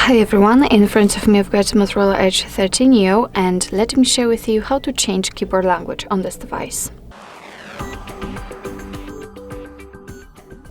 Hi everyone, in front of me I've got Motorola Edge 13 Neo, and let me share with you how to change keyboard language on this device.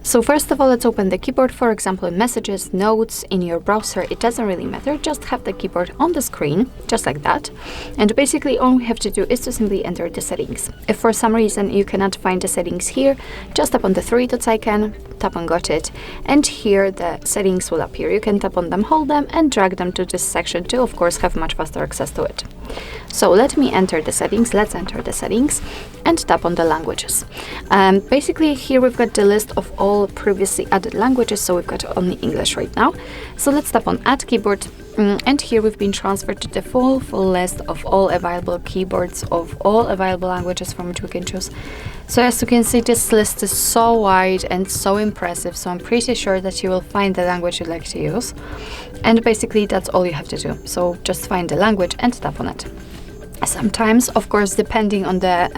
So first of all, let's open the keyboard, for example in messages, notes, in your browser, it doesn't really matter, just have the keyboard on the screen, just like that. And basically all we have to do is to simply enter the settings. If for some reason you cannot find the settings here, just tap on the three dots icon, tap on got it, and here the settings will appear. You can tap on them, hold them, and drag them to this section to, of course, have much faster access to it. So let me enter the settings, let's enter the settings, and tap on the languages. Basically here we've got the list of all previously added languages, so we've got only English right now. So let's tap on add keyboard, and here we've been transferred to the full list of all available keyboards of all available languages from which we can choose. So as you can see, this list is so wide and so impressive, so I'm pretty sure that you will find the language you'd like to use. And basically that's all you have to do. So just find the language and tap on it. Sometimes, of course, depending on the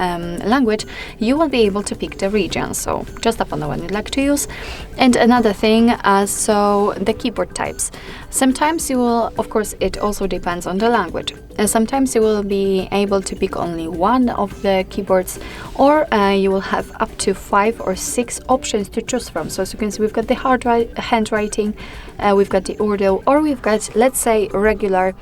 language, you will be able to pick the region, so just tap on the one you'd like to use. And another thing, so the keyboard types. Sometimes you will, of course, it also depends on the language. Sometimes you will be able to pick only one of the keyboards, or you will have up to 5 or 6 options to choose from. So as you can see, we've got the handwriting, we've got the Urdu, or we've got, let's say, regular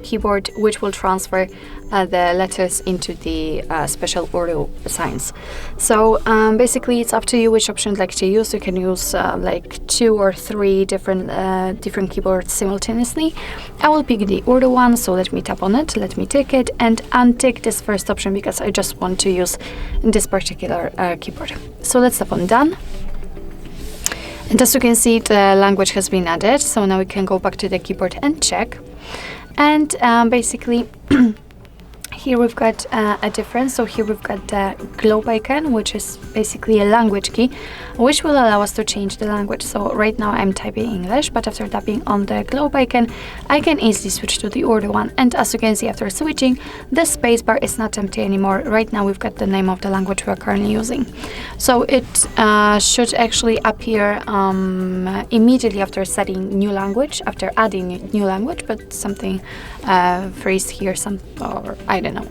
keyboard, which will transfer the letters into the special Urdu signs. So basically it's up to you which option you'd like to use. You can use like 2 or 3 different keyboards simultaneously. I will pick the Urdu one, so let me tap on it, let me tick it, and untick this first option because I just want to use this particular keyboard. So let's tap on done. And as you can see, the language has been added, so now we can go back to the keyboard and check. And basically here we've got a difference. So here we've got the globe icon, which is basically a language key, which will allow us to change the language. So right now I'm typing English, but after tapping on the globe icon, I can easily switch to the Urdu one. And as you can see, after switching, the spacebar is not empty anymore. Right now we've got the name of the language we're currently using. So it should actually appear immediately after setting new language, after adding new language, but something freeze here, or I don't know.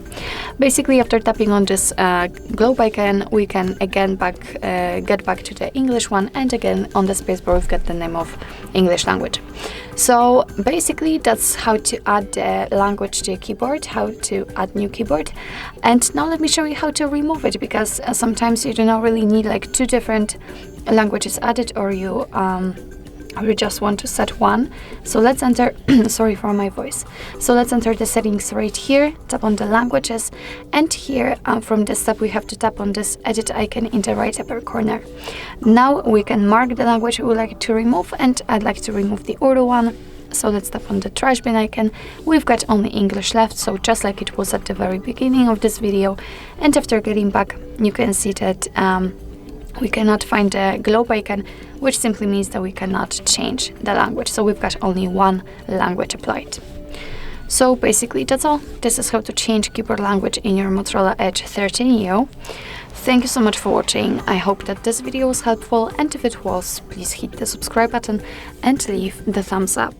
Basically, after tapping on this globe icon, we can again get back to the English one, and again on the spacebar we've got the name of English language. So basically that's how to add the language to a keyboard, how to add new keyboard. And now let me show you how to remove it, because sometimes you do not really need like 2 different languages added, or you just want to set one. So let's enter sorry for my voice. So let's enter the settings right here, tap on the languages, and here from this tab we have to tap on this edit icon in the right upper corner. Now we can mark the language we would like to remove, and I'd like to remove the Urdu one. So let's tap on the trash bin icon. We've got only English left, so just like it was at the very beginning of this video. And after getting back, you can see that we cannot find the globe icon, which simply means that we cannot change the language. So we've got only one language applied. So basically that's all. This is how to change keyboard language in your Motorola Edge 13 Neo. Thank you so much for watching. I hope that this video was helpful, and if it was, please hit the subscribe button and leave the thumbs up.